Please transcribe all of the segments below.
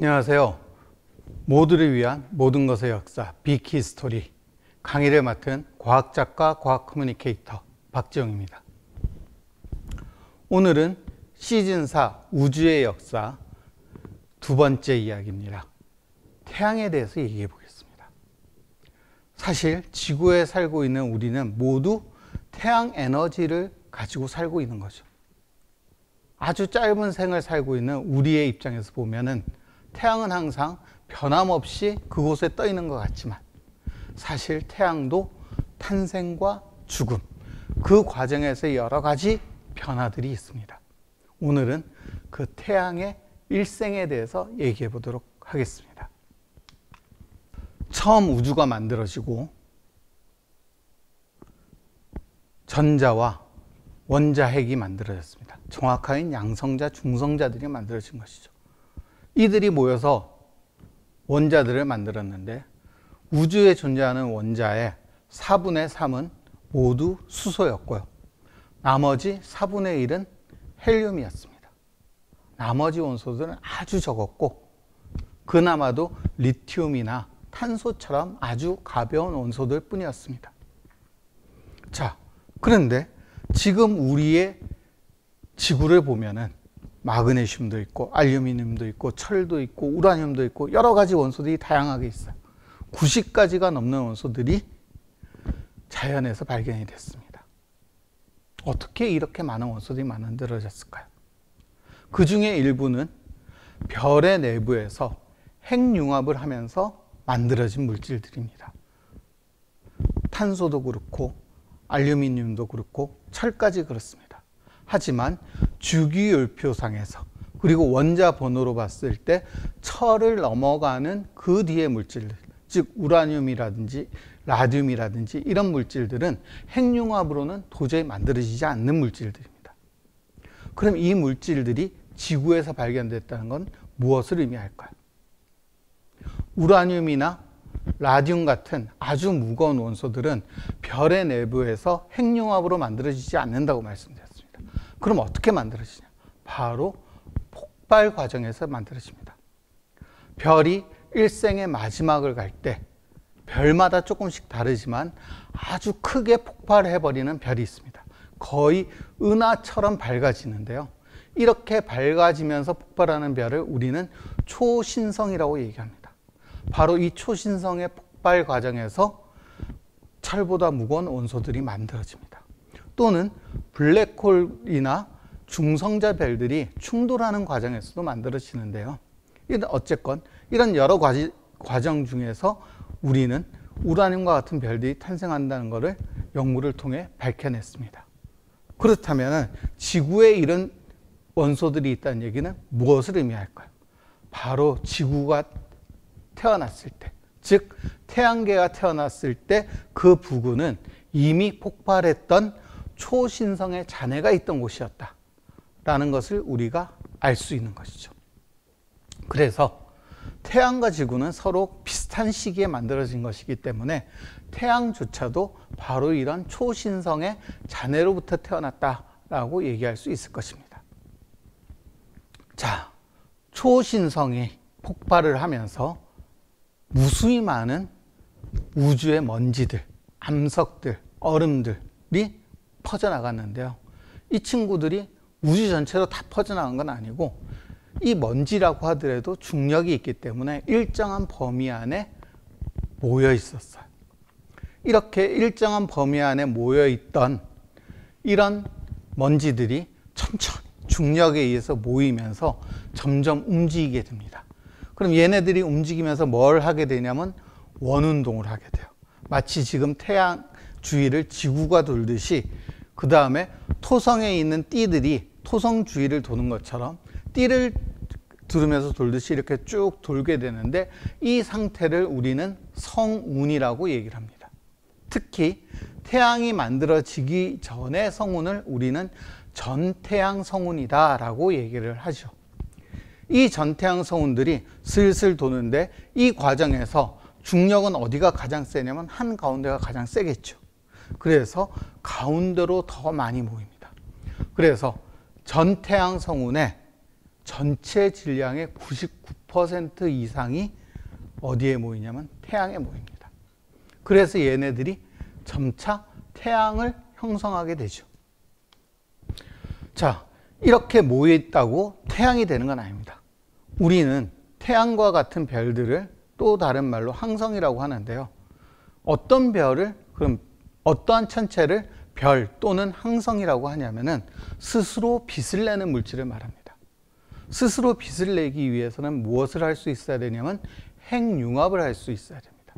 안녕하세요. 모두를 위한 모든 것의 역사 빅히스토리 강의를 맡은 과학작가, 과학 커뮤니케이터 박지영입니다. 오늘은 시즌4 우주의 역사 두 번째 이야기입니다. 태양에 대해서 얘기해 보겠습니다. 사실 지구에 살고 있는 우리는 모두 태양 에너지를 가지고 살고 있는 거죠. 아주 짧은 생을 살고 있는 우리의 입장에서 보면은 태양은 항상 변함없이 그곳에 떠 있는 것 같지만 사실 태양도 탄생과 죽음, 그 과정에서 여러 가지 변화들이 있습니다. 오늘은 그 태양의 일생에 대해서 얘기해 보도록 하겠습니다. 처음 우주가 만들어지고 전자와 원자핵이 만들어졌습니다. 정확하게는 양성자, 중성자들이 만들어진 것이죠. 이들이 모여서 원자들을 만들었는데 우주에 존재하는 원자의 4분의 3은 모두 수소였고요. 나머지 4분의 1은 헬륨이었습니다. 나머지 원소들은 아주 적었고 그나마도 리튬이나 탄소처럼 아주 가벼운 원소들 뿐이었습니다. 자, 그런데 지금 우리의 지구를 보면은 마그네슘도 있고 알루미늄도 있고 철도 있고 우라늄도 있고 여러 가지 원소들이 다양하게 있어요. 90가지가 넘는 원소들이 자연에서 발견이 됐습니다. 어떻게 이렇게 많은 원소들이 만들어졌을까요? 그 중에 일부는 별의 내부에서 핵융합을 하면서 만들어진 물질들입니다. 탄소도 그렇고 알루미늄도 그렇고 철까지 그렇습니다. 하지만 주기율표상에서 그리고 원자 번호로 봤을 때 철을 넘어가는 그 뒤의 물질들, 즉 우라늄이라든지 라듐이라든지 이런 물질들은 핵융합으로는 도저히 만들어지지 않는 물질들입니다. 그럼 이 물질들이 지구에서 발견됐다는 건 무엇을 의미할까요? 우라늄이나 라듐 같은 아주 무거운 원소들은 별의 내부에서 핵융합으로 만들어지지 않는다고 말씀드렸습니다. 그럼 어떻게 만들어지냐? 바로 폭발 과정에서 만들어집니다. 별이 일생의 마지막을 갈 때 별마다 조금씩 다르지만 아주 크게 폭발해버리는 별이 있습니다. 거의 은하처럼 밝아지는데요. 이렇게 밝아지면서 폭발하는 별을 우리는 초신성이라고 얘기합니다. 바로 이 초신성의 폭발 과정에서 철보다 무거운 원소들이 만들어집니다. 또는 블랙홀이나 중성자 별들이 충돌하는 과정에서도 만들어지는데요. 어쨌건 이런 여러 가지 과정 중에서 우리는 우라늄과 같은 별들이 탄생한다는 것을 연구를 통해 밝혀냈습니다. 그렇다면 지구에 이런 원소들이 있다는 얘기는 무엇을 의미할까요? 바로 지구가 태어났을 때, 즉 태양계가 태어났을 때 그 부근은 이미 폭발했던 초신성의 잔해가 있던 곳이었다 라는 것을 우리가 알 수 있는 것이죠. 그래서 태양과 지구는 서로 비슷한 시기에 만들어진 것이기 때문에 태양조차도 바로 이런 초신성의 잔해로부터 태어났다라고 얘기할 수 있을 것입니다. 자, 초신성이 폭발을 하면서 무수히 많은 우주의 먼지들, 암석들, 얼음들이 퍼져나갔는데요. 이 친구들이 우주 전체로 다 퍼져나간 건 아니고 이 먼지라고 하더라도 중력이 있기 때문에 일정한 범위 안에 모여 있었어요. 이렇게 일정한 범위 안에 모여 있던 이런 먼지들이 천천히 중력에 의해서 모이면서 점점 움직이게 됩니다. 그럼 얘네들이 움직이면서 뭘 하게 되냐면 원운동을 하게 돼요. 마치 지금 태양 주위를 지구가 돌듯이 그 다음에 토성에 있는 띠들이 토성 주위를 도는 것처럼 띠를 두르면서 돌듯이 이렇게 쭉 돌게 되는데 이 상태를 우리는 성운이라고 얘기를 합니다. 특히 태양이 만들어지기 전의 성운을 우리는 전태양 성운이다 라고 얘기를 하죠. 이 전태양 성운들이 슬슬 도는데 이 과정에서 중력은 어디가 가장 세냐면 한가운데가 가장 세겠죠. 그래서 가운데로 더 많이 모입니다. 그래서 전태양 성운의 전체 질량의 99% 이상이 어디에 모이냐면 태양에 모입니다. 그래서 얘네들이 점차 태양을 형성하게 되죠. 자, 이렇게 모여 있다고 태양이 되는 건 아닙니다. 우리는 태양과 같은 별들을 또 다른 말로 항성이라고 하는데요. 어떤 별을, 그럼 어떠한 천체를 별 또는 항성이라고 하냐면은 스스로 빛을 내는 물질을 말합니다. 스스로 빛을 내기 위해서는 무엇을 할 수 있어야 되냐면 핵융합을 할 수 있어야 됩니다.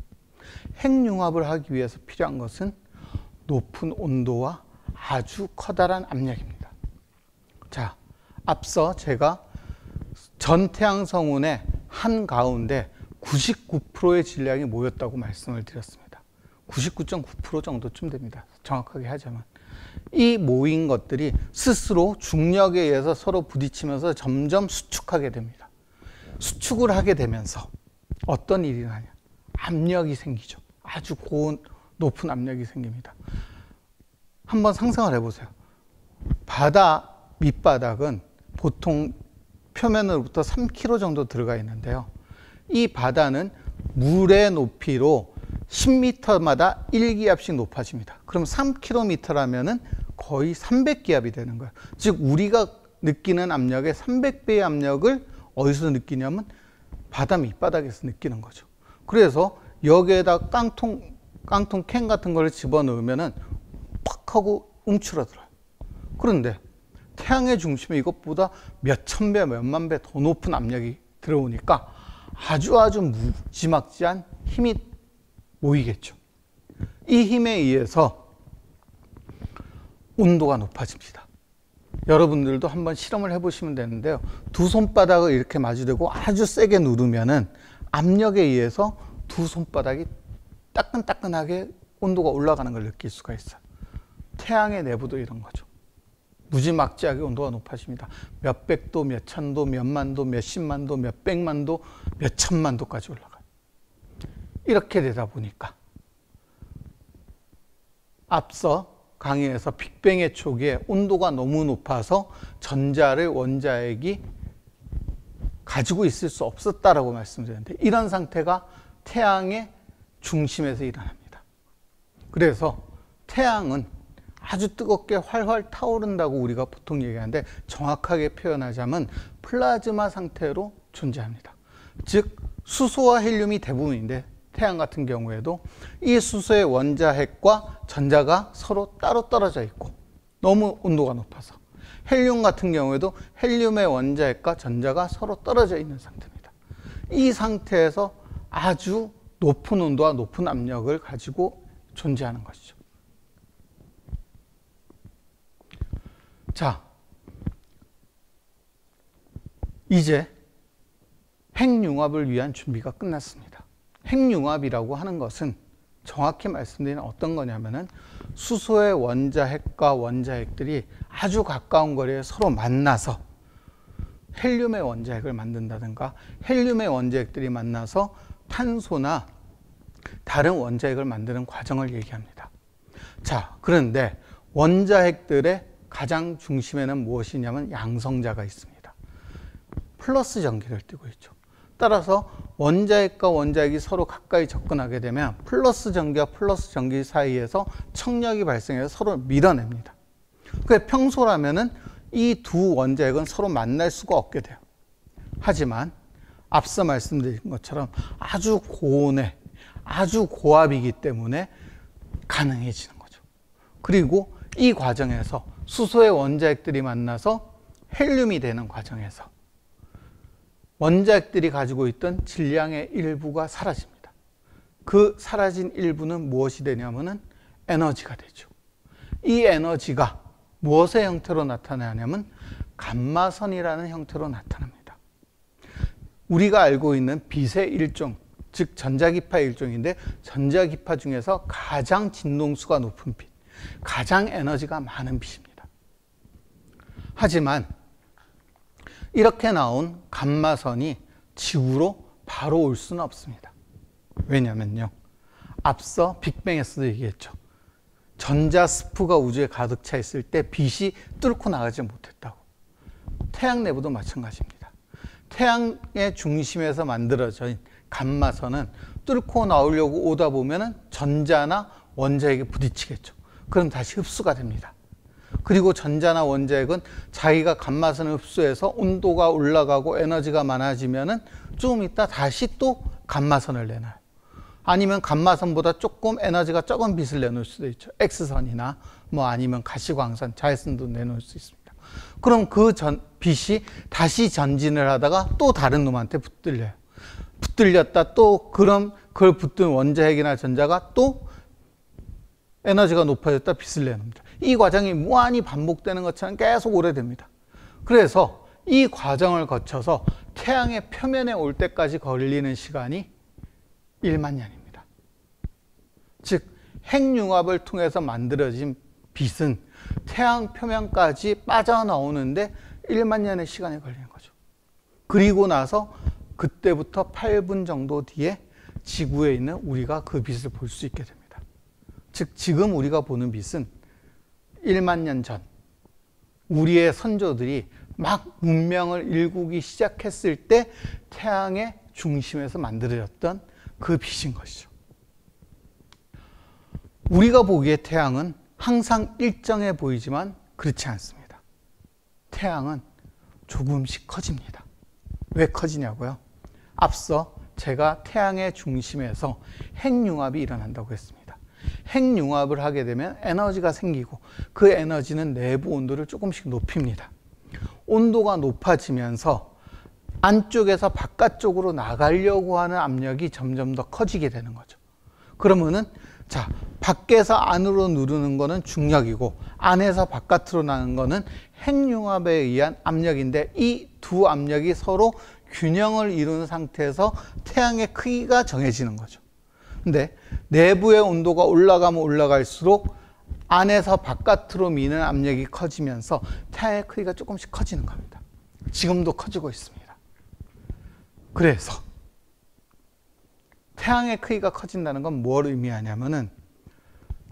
핵융합을 하기 위해서 필요한 것은 높은 온도와 아주 커다란 압력입니다. 자, 앞서 제가 전 태양성운의 한가운데 99%의 질량이 모였다고 말씀을 드렸습니다. 99.9% 정도쯤 됩니다. 정확하게 하자면. 이 모인 것들이 스스로 중력에 의해서 서로 부딪히면서 점점 수축하게 됩니다. 수축을 하게 되면서 어떤 일이 나냐? 압력이 생기죠. 아주 높은 압력이 생깁니다. 한번 상상을 해보세요. 바다 밑바닥은 보통 표면으로부터 3km 정도 들어가 있는데요. 이 바다는 물의 높이로 10m마다 1기압씩 높아집니다. 그럼 3km라면은 거의 300기압이 되는 거예요. 즉 우리가 느끼는 압력의 300배의 압력을 어디서 느끼냐면 바다 밑바닥에서 느끼는 거죠. 그래서 여기에다 깡통 캔 같은 걸 집어넣으면은 팍 하고 움츠러들어요. 그런데 태양의 중심에 이것보다 몇천 배, 몇만 배 더 높은 압력이 들어오니까 아주 무지막지한 힘이 모이겠죠. 이 힘에 의해서 온도가 높아집니다. 여러분들도 한번 실험을 해보시면 되는데요. 두 손바닥을 이렇게 마주대고 아주 세게 누르면은 압력에 의해서 두 손바닥이 따끈따끈하게 온도가 올라가는 걸 느낄 수가 있어요. 태양의 내부도 이런 거죠. 무지막지하게 온도가 높아집니다. 몇백도, 몇천도, 몇만도, 몇십만도, 몇백만도, 몇천만도까지 올라가요. 이렇게 되다 보니까 앞서 강의에서 빅뱅의 초기에 온도가 너무 높아서 전자를 원자핵이 가지고 있을 수 없었다라고 말씀드렸는데 이런 상태가 태양의 중심에서 일어납니다. 그래서 태양은 아주 뜨겁게 활활 타오른다고 우리가 보통 얘기하는데 정확하게 표현하자면 플라즈마 상태로 존재합니다. 즉 수소와 헬륨이 대부분인데 태양 같은 경우에도 이 수소의 원자핵과 전자가 서로 따로 떨어져 있고 너무 온도가 높아서 헬륨 같은 경우에도 헬륨의 원자핵과 전자가 서로 떨어져 있는 상태입니다. 이 상태에서 아주 높은 온도와 높은 압력을 가지고 존재하는 것이죠. 자, 이제 핵융합을 위한 준비가 끝났습니다. 핵융합이라고 하는 것은 정확히 말씀드리면 어떤 거냐면은 수소의 원자핵과 원자핵들이 아주 가까운 거리에 서로 만나서 헬륨의 원자핵을 만든다든가 헬륨의 원자핵들이 만나서 탄소나 다른 원자핵을 만드는 과정을 얘기합니다. 자, 그런데 원자핵들의 가장 중심에는 무엇이냐면 양성자가 있습니다. 플러스 전기를 띠고 있죠. 따라서 원자핵과 원자핵이 서로 가까이 접근하게 되면 플러스 전기와 플러스 전기 사이에서 청력이 발생해서 서로 밀어냅니다. 그래서 평소라면은 이 두 원자핵은 서로 만날 수가 없게 돼요. 하지만 앞서 말씀드린 것처럼 아주 고온에 아주 고압이기 때문에 가능해지는 거죠. 그리고 이 과정에서 수소의 원자핵들이 만나서 헬륨이 되는 과정에서 원자핵들이 가지고 있던 질량의 일부가 사라집니다. 그 사라진 일부는 무엇이 되냐면은 에너지가 되죠. 이 에너지가 무엇의 형태로 나타나냐면 감마선이라는 형태로 나타납니다. 우리가 알고 있는 빛의 일종, 즉 전자기파 일종인데 전자기파 중에서 가장 진동수가 높은 빛, 가장 에너지가 많은 빛입니다. 하지만 이렇게 나온 감마선이 지구로 바로 올 수는 없습니다. 왜냐면요, 앞서 빅뱅에서도 얘기했죠. 전자스프가 우주에 가득 차 있을 때 빛이 뚫고 나가지 못했다고. 태양 내부도 마찬가지입니다. 태양의 중심에서 만들어진 감마선은 뚫고 나오려고 오다 보면은 전자나 원자핵에 부딪히겠죠. 그럼 다시 흡수가 됩니다. 그리고 전자나 원자핵은 자기가 감마선을 흡수해서 온도가 올라가고 에너지가 많아지면은 조금 있다 다시 또 감마선을 내놔요. 아니면 감마선보다 조금 에너지가 적은 빛을 내놓을 수도 있죠. X선이나 뭐 아니면 가시광선, 자외선도 내놓을 수 있습니다. 그럼 그 빛이 다시 전진을 하다가 또 다른 놈한테 붙들려요. 붙들렸다 또 그럼 그걸 붙든 원자핵이나 전자가 또 에너지가 높아졌다 빛을 내놓습니다. 이 과정이 무한히 반복되는 것처럼 계속 오래됩니다. 그래서 이 과정을 거쳐서 태양의 표면에 올 때까지 걸리는 시간이 1만 년입니다. 즉 핵융합을 통해서 만들어진 빛은 태양 표면까지 빠져나오는데 1만 년의 시간이 걸리는 거죠. 그리고 나서 그때부터 8분 정도 뒤에 지구에 있는 우리가 그 빛을 볼 수 있게 됩니다. 즉 지금 우리가 보는 빛은 1만 년 전 우리의 선조들이 막 문명을 일구기 시작했을 때 태양의 중심에서 만들어졌던 그 빛인 것이죠. 우리가 보기에 태양은 항상 일정해 보이지만 그렇지 않습니다. 태양은 조금씩 커집니다. 왜 커지냐고요? 앞서 제가 태양의 중심에서 핵융합이 일어난다고 했습니다. 핵융합을 하게 되면 에너지가 생기고 그 에너지는 내부 온도를 조금씩 높입니다. 온도가 높아지면서 안쪽에서 바깥쪽으로 나가려고 하는 압력이 점점 더 커지게 되는 거죠. 그러면은 자, 밖에서 안으로 누르는 거는 중력이고 안에서 바깥으로 나는 거는 핵융합에 의한 압력인데 이 두 압력이 서로 균형을 이루는 상태에서 태양의 크기가 정해지는 거죠. 근데 내부의 온도가 올라가면 올라갈수록 안에서 바깥으로 미는 압력이 커지면서 태양의 크기가 조금씩 커지는 겁니다. 지금도 커지고 있습니다. 그래서 태양의 크기가 커진다는 건 뭘 의미하냐면은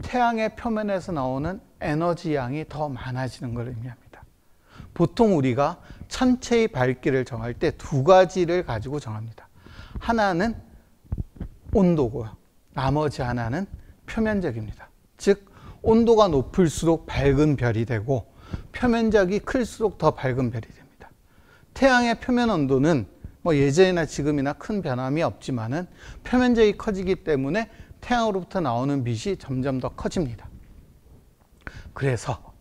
태양의 표면에서 나오는 에너지 양이 더 많아지는 걸 의미합니다. 보통 우리가 천체의 밝기를 정할 때 두 가지를 가지고 정합니다. 하나는 온도고요. 나머지 하나는 표면적입니다. 즉 온도가 높을수록 밝은 별이 되고 표면적이 클수록 더 밝은 별이 됩니다. 태양의 표면 온도는 뭐 예전이나 지금이나 큰 변함이 없지만은 표면적이 커지기 때문에 태양으로부터 나오는 빛이 점점 더 커집니다. 그래서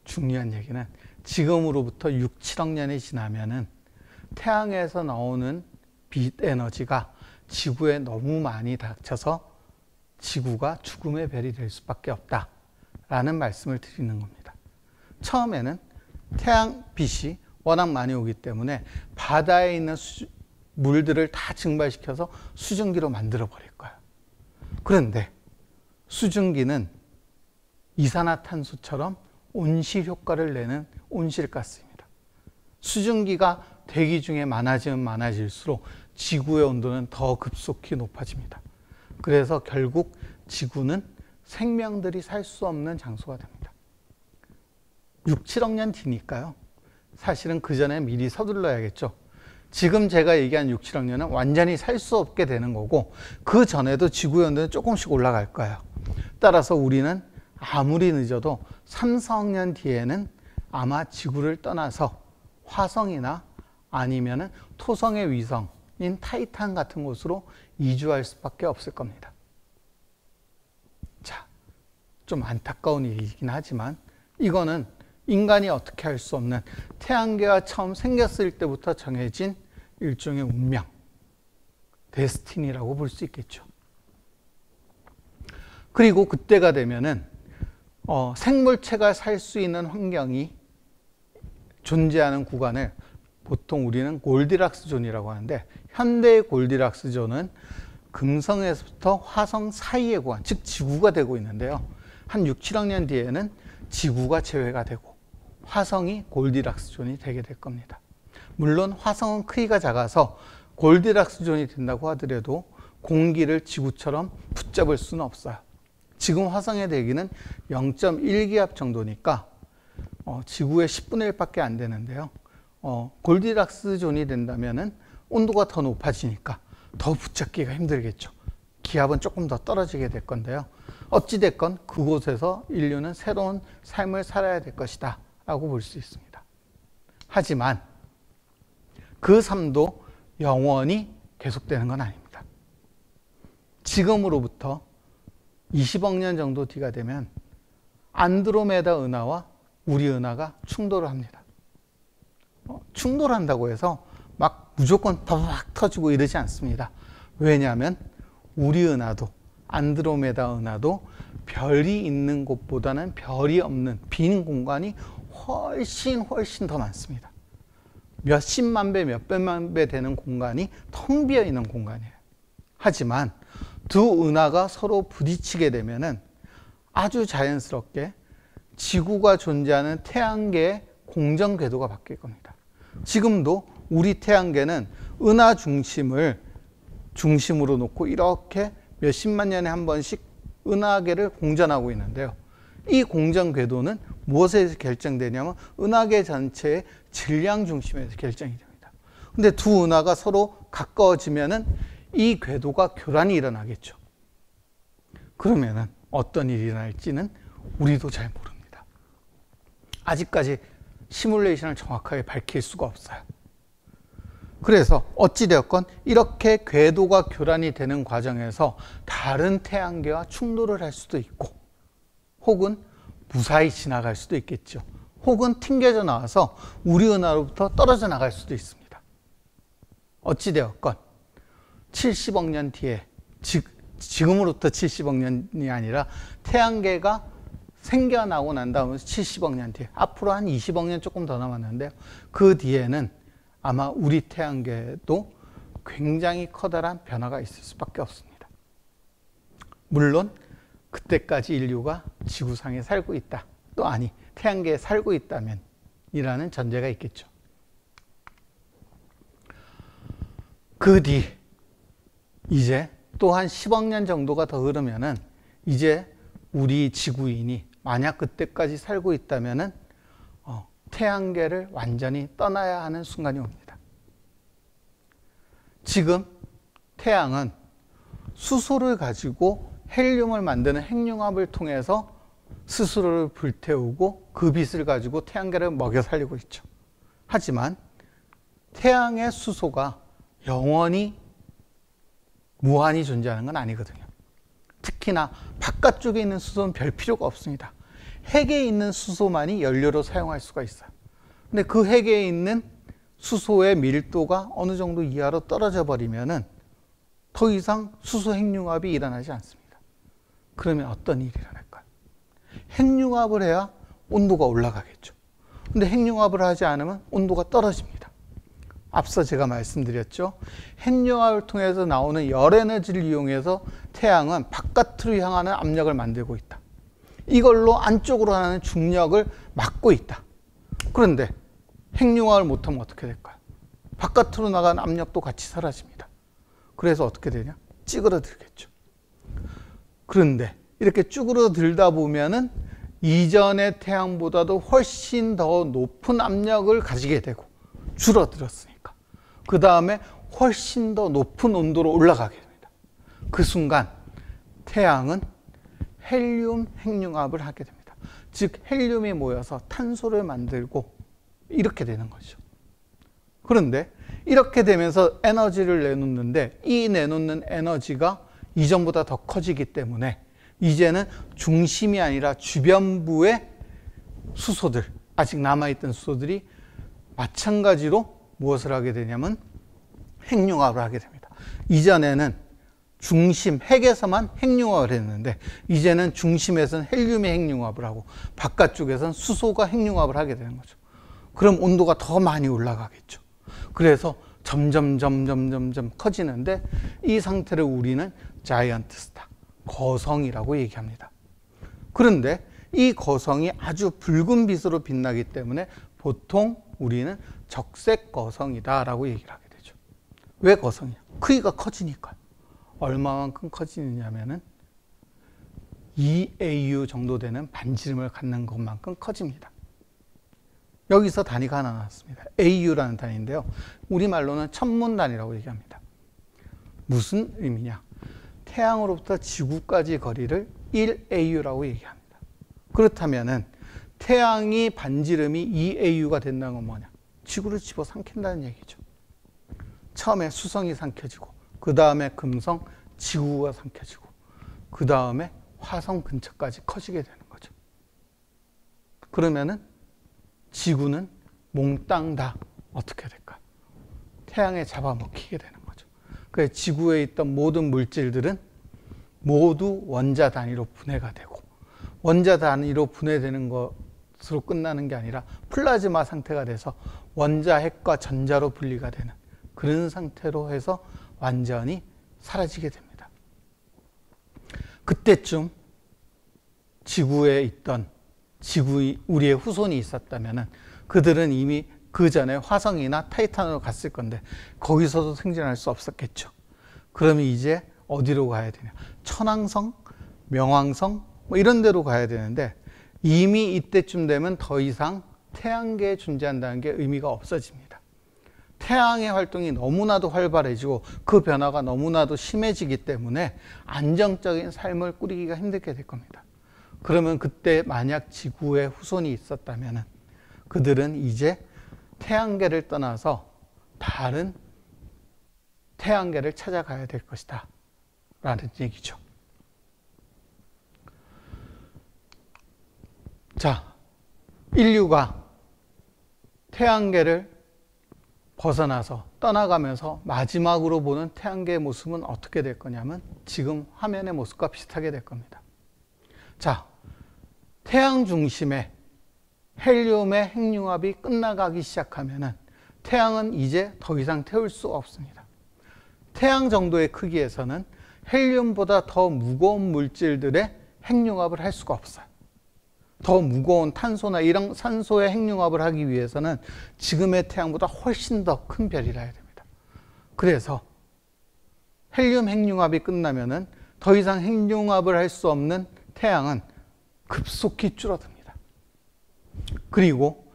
중요한 얘기는 지금으로부터 6, 7억 년이 지나면은 태양에서 나오는 빛 에너지가 지구에 너무 많이 닥쳐서 지구가 죽음의 별이 될 수밖에 없다라는 말씀을 드리는 겁니다. 처음에는 태양 빛이 워낙 많이 오기 때문에 바다에 있는 물들을 다 증발시켜서 수증기로 만들어 버릴 거예요. 그런데 수증기는 이산화탄소처럼 온실 효과를 내는 온실가스입니다. 수증기가 대기 중에 많아지면 많아질수록 지구의 온도는 더 급속히 높아집니다. 그래서 결국 지구는 생명들이 살 수 없는 장소가 됩니다. 6, 7억 년 뒤니까요. 사실은 그 전에 미리 서둘러야겠죠. 지금 제가 얘기한 6, 7억 년은 완전히 살 수 없게 되는 거고 그 전에도 지구의 온도는 조금씩 올라갈 거예요. 따라서 우리는 아무리 늦어도 3, 4억 년 뒤에는 아마 지구를 떠나서 화성이나 아니면은 토성의 위성인 타이탄 같은 곳으로 이주할 수밖에 없을 겁니다. 자, 좀 안타까운 얘기긴 하지만 이거는 인간이 어떻게 할 수 없는 태양계가 처음 생겼을 때부터 정해진 일종의 운명, 데스티니라고 볼 수 있겠죠. 그리고 그때가 되면은 생물체가 살 수 있는 환경이 존재하는 구간을 보통 우리는 골디락스 존이라고 하는데 현대의 골디락스 존은 금성에서부터 화성 사이의 구간, 즉 지구가 되고 있는데요. 한 6, 7억 년 뒤에는 지구가 제외가 되고 화성이 골디락스 존이 되게 될 겁니다. 물론 화성은 크기가 작아서 골디락스 존이 된다고 하더라도 공기를 지구처럼 붙잡을 수는 없어요. 지금 화성의 대기는 0.1기압 정도니까 지구의 10분의 1밖에 안 되는데요. 골디락스 존이 된다면은 온도가 더 높아지니까 더 붙잡기가 힘들겠죠. 기압은 조금 더 떨어지게 될 건데요. 어찌됐건 그곳에서 인류는 새로운 삶을 살아야 될 것이다 라고 볼 수 있습니다. 하지만 그 삶도 영원히 계속되는 건 아닙니다. 지금으로부터 20억 년 정도 뒤가 되면 안드로메다 은하와 우리 은하가 충돌을 합니다. 충돌한다고 해서 막 무조건 바박 터지고 이러지 않습니다. 왜냐하면 우리 은하도 안드로메다 은하도 별이 있는 곳보다는 별이 없는 빈 공간이 훨씬 더 많습니다. 몇십만 배, 몇백만 배 되는 공간이 텅 비어 있는 공간이에요. 하지만 두 은하가 서로 부딪히게 되면은 아주 자연스럽게 지구가 존재하는 태양계의 공전 궤도가 바뀔 겁니다. 지금도 우리 태양계는 은하 중심으로 놓고 이렇게 몇십만 년에 한 번씩 은하계를 공전하고 있는데요. 이 공전 궤도는 무엇에서 결정되냐면 은하계 전체의 질량 중심에서 결정이 됩니다. 근데 두 은하가 서로 가까워지면은 이 궤도가 교란이 일어나겠죠. 그러면은 어떤 일이 일어날지는 우리도 잘 모릅니다. 아직까지 시뮬레이션을 정확하게 밝힐 수가 없어요. 그래서 어찌되었건 이렇게 궤도가 교란이 되는 과정에서 다른 태양계와 충돌을 할 수도 있고 혹은 무사히 지나갈 수도 있겠죠. 혹은 튕겨져 나와서 우리 은하로부터 떨어져 나갈 수도 있습니다. 어찌되었건 70억 년 뒤에, 지금으로부터 70억 년이 아니라 태양계가 생겨나고 난 다음에 70억 년 뒤에, 앞으로 한 20억 년 조금 더 남았는데요. 그 뒤에는 아마 우리 태양계도 굉장히 커다란 변화가 있을 수밖에 없습니다. 물론 그때까지 인류가 지구상에 살고 있다, 또 아니 태양계에 살고 있다면 이라는 전제가 있겠죠. 그 뒤 이제 또 한 10억 년 정도가 더 흐르면은 이제 우리 지구인이 만약 그때까지 살고 있다면은 태양계를 완전히 떠나야 하는 순간이 옵니다. 지금 태양은 수소를 가지고 헬륨을 만드는 핵융합을 통해서 스스로를 불태우고 그 빛을 가지고 태양계를 먹여 살리고 있죠. 하지만 태양의 수소가 영원히 무한히 존재하는 건 아니거든요. 특히나 바깥쪽에 있는 수소는 별 필요가 없습니다. 핵에 있는 수소만이 연료로 사용할 수가 있어요. 근데 그 핵에 있는 수소의 밀도가 어느 정도 이하로 떨어져 버리면은 더 이상 수소 핵융합이 일어나지 않습니다. 그러면 어떤 일이 일어날까요? 핵융합을 해야 온도가 올라가겠죠. 근데 핵융합을 하지 않으면 온도가 떨어집니다. 앞서 제가 말씀드렸죠. 핵융합을 통해서 나오는 열에너지를 이용해서 태양은 바깥으로 향하는 압력을 만들고 있다. 이걸로 안쪽으로 하는 중력을 막고 있다. 그런데 핵융합을 못하면 어떻게 될까요? 바깥으로 나가는 압력도 같이 사라집니다. 그래서 어떻게 되냐? 찌그러들겠죠. 그런데 이렇게 쭈그러들다 보면은 이전의 태양보다도 훨씬 더 높은 압력을 가지게 되고 줄어들었으니까 그 다음에 훨씬 더 높은 온도로 올라가게 됩니다. 그 순간 태양은 헬륨 핵융합을 하게 됩니다. 즉 헬륨이 모여서 탄소를 만들고 이렇게 되는 거죠. 그런데 이렇게 되면서 에너지를 내놓는데 이 내놓는 에너지가 이전보다 더 커지기 때문에 이제는 중심이 아니라 주변부의 수소들, 아직 남아있던 수소들이 마찬가지로 무엇을 하게 되냐면 핵융합을 하게 됩니다. 이전에는 중심, 핵에서만 핵융합을 했는데 이제는 중심에서는 헬륨이 핵융합을 하고 바깥쪽에서는 수소가 핵융합을 하게 되는 거죠. 그럼 온도가 더 많이 올라가겠죠. 그래서 점점 커지는데 이 상태를 우리는 자이언트 스타, 거성이라고 얘기합니다. 그런데 이 거성이 아주 붉은 빛으로 빛나기 때문에 보통 우리는 적색 거성이다라고 얘기를 하게 되죠. 왜 거성이야? 크기가 커지니까요. 얼마만큼 커지느냐면은 EAU 정도 되는 반지름을 갖는 것만큼 커집니다. 여기서 단위가 하나 나왔습니다. AU라는 단위인데요. 우리말로는 천문 단위라고 얘기합니다. 무슨 의미냐? 태양으로부터 지구까지 거리를 1AU라고 얘기합니다. 그렇다면은 태양이 반지름이 2AU가 된다는 건 뭐냐? 지구를 집어삼킨다는 얘기죠. 처음에 수성이 삼켜지고, 그 다음에 금성, 지구가 삼켜지고, 그 다음에 화성 근처까지 커지게 되는 거죠. 그러면은 지구는 몽땅 다 어떻게 될까? 태양에 잡아먹히게 되는 거죠. 그래서 지구에 있던 모든 물질들은 모두 원자 단위로 분해가 되고, 원자 단위로 분해되는 것으로 끝나는 게 아니라 플라즈마 상태가 돼서 원자, 핵과 전자로 분리가 되는 그런 상태로 해서 완전히 사라지게 됩니다. 그때쯤 지구에 있던 우리의 후손이 있었다면 그들은 이미 그 전에 화성이나 타이탄으로 갔을 건데 거기서도 생존할 수 없었겠죠. 그러면 이제 어디로 가야 되냐? 천왕성, 명왕성 뭐 이런 데로 가야 되는데 이미 이때쯤 되면 더 이상 태양계에 존재한다는 게 의미가 없어집니다. 태양의 활동이 너무나도 활발해지고 그 변화가 너무나도 심해지기 때문에 안정적인 삶을 꾸리기가 힘들게 될 겁니다. 그러면 그때 만약 지구에 후손이 있었다면 그들은 이제 태양계를 떠나서 다른 태양계를 찾아가야 될 것이다 라는 얘기죠. 자, 인류가 태양계를 벗어나서 떠나가면서 마지막으로 보는 태양계의 모습은 어떻게 될 거냐면 지금 화면의 모습과 비슷하게 될 겁니다. 자, 태양 중심에 헬륨의 핵융합이 끝나가기 시작하면은 태양은 이제 더 이상 태울 수가 없습니다. 태양 정도의 크기에서는 헬륨보다 더 무거운 물질들의 핵융합을 할 수가 없어요. 더 무거운 탄소나 이런 산소의 핵융합을 하기 위해서는 지금의 태양보다 훨씬 더 큰 별이라 해야 됩니다. 그래서 헬륨 핵융합이 끝나면은 더 이상 핵융합을 할 수 없는 태양은 급속히 줄어듭니다. 그리고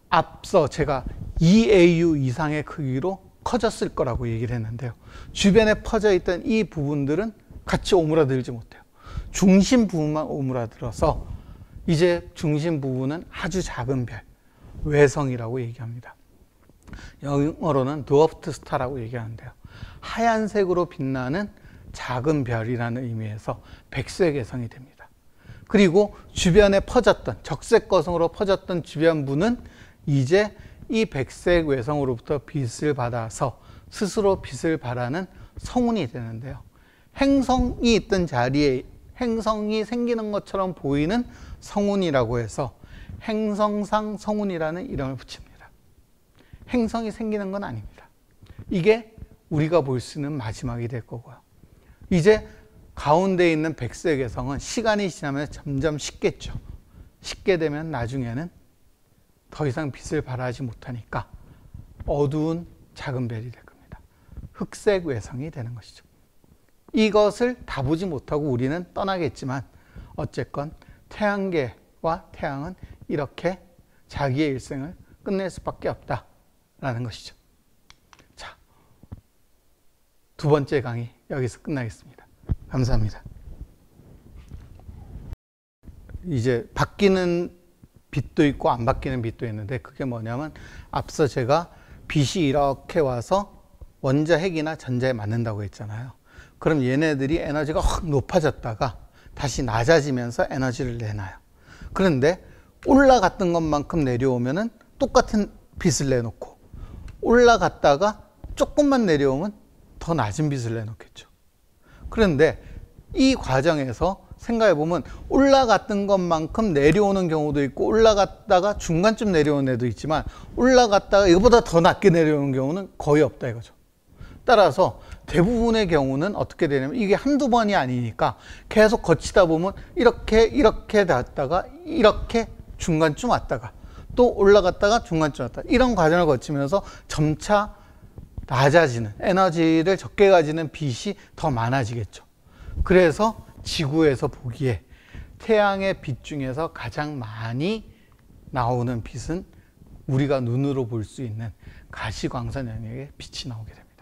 앞서 제가 2AU 이상의 크기로 커졌을 거라고 얘기를 했는데요. 주변에 퍼져 있던 이 부분들은 같이 오므라들지 못해요. 중심 부분만 오므라들어서 이제 중심 부분은 아주 작은 별, 외성이라고 얘기합니다. 영어로는 드워프트 스타라고 얘기하는데요. 하얀색으로 빛나는 작은 별이라는 의미에서 백색 외성이 됩니다. 그리고 주변에 퍼졌던, 적색 거성으로 퍼졌던 주변부는 이제 이 백색 외성으로부터 빛을 받아서 스스로 빛을 발하는 성운이 되는데요. 행성이 있던 자리에 행성이 생기는 것처럼 보이는 성운이라고 해서 행성상 성운이라는 이름을 붙입니다. 행성이 생기는 건 아닙니다. 이게 우리가 볼 수 있는 마지막이 될 거고요. 이제 가운데 있는 백색 외성은 시간이 지나면 점점 식겠죠. 식게 되면 나중에는 더 이상 빛을 발하지 못하니까 어두운 작은 별이 될 겁니다. 흑색 외성이 되는 것이죠. 이것을 다 보지 못하고 우리는 떠나겠지만 어쨌건 태양계와 태양은 이렇게 자기의 일생을 끝낼 수밖에 없다라는 것이죠. 자, 두 번째 강의 여기서 끝나겠습니다. 감사합니다. 이제 바뀌는 빛도 있고 안 바뀌는 빛도 있는데 그게 뭐냐면 앞서 제가 빛이 이렇게 와서 원자 핵이나 전자에 맞는다고 했잖아요. 그럼 얘네들이 에너지가 확 높아졌다가 다시 낮아지면서 에너지를 내놔요. 그런데 올라갔던 것만큼 내려오면은 똑같은 빛을 내놓고 올라갔다가 조금만 내려오면 더 낮은 빛을 내놓겠죠. 그런데 이 과정에서 생각해보면 올라갔던 것만큼 내려오는 경우도 있고 올라갔다가 중간쯤 내려오는 애도 있지만 올라갔다가 이거보다 더 낮게 내려오는 경우는 거의 없다 이거죠. 따라서 대부분의 경우는 어떻게 되냐면 이게 한두 번이 아니니까 계속 거치다 보면 이렇게 갔다가 이렇게 중간쯤 왔다가 또 올라갔다가 중간쯤 왔다가 이런 과정을 거치면서 점차 낮아지는 에너지를 적게 가지는 빛이 더 많아지겠죠. 그래서 지구에서 보기에 태양의 빛 중에서 가장 많이 나오는 빛은 우리가 눈으로 볼 수 있는 가시광선 영역에 빛이 나오게 됩니다.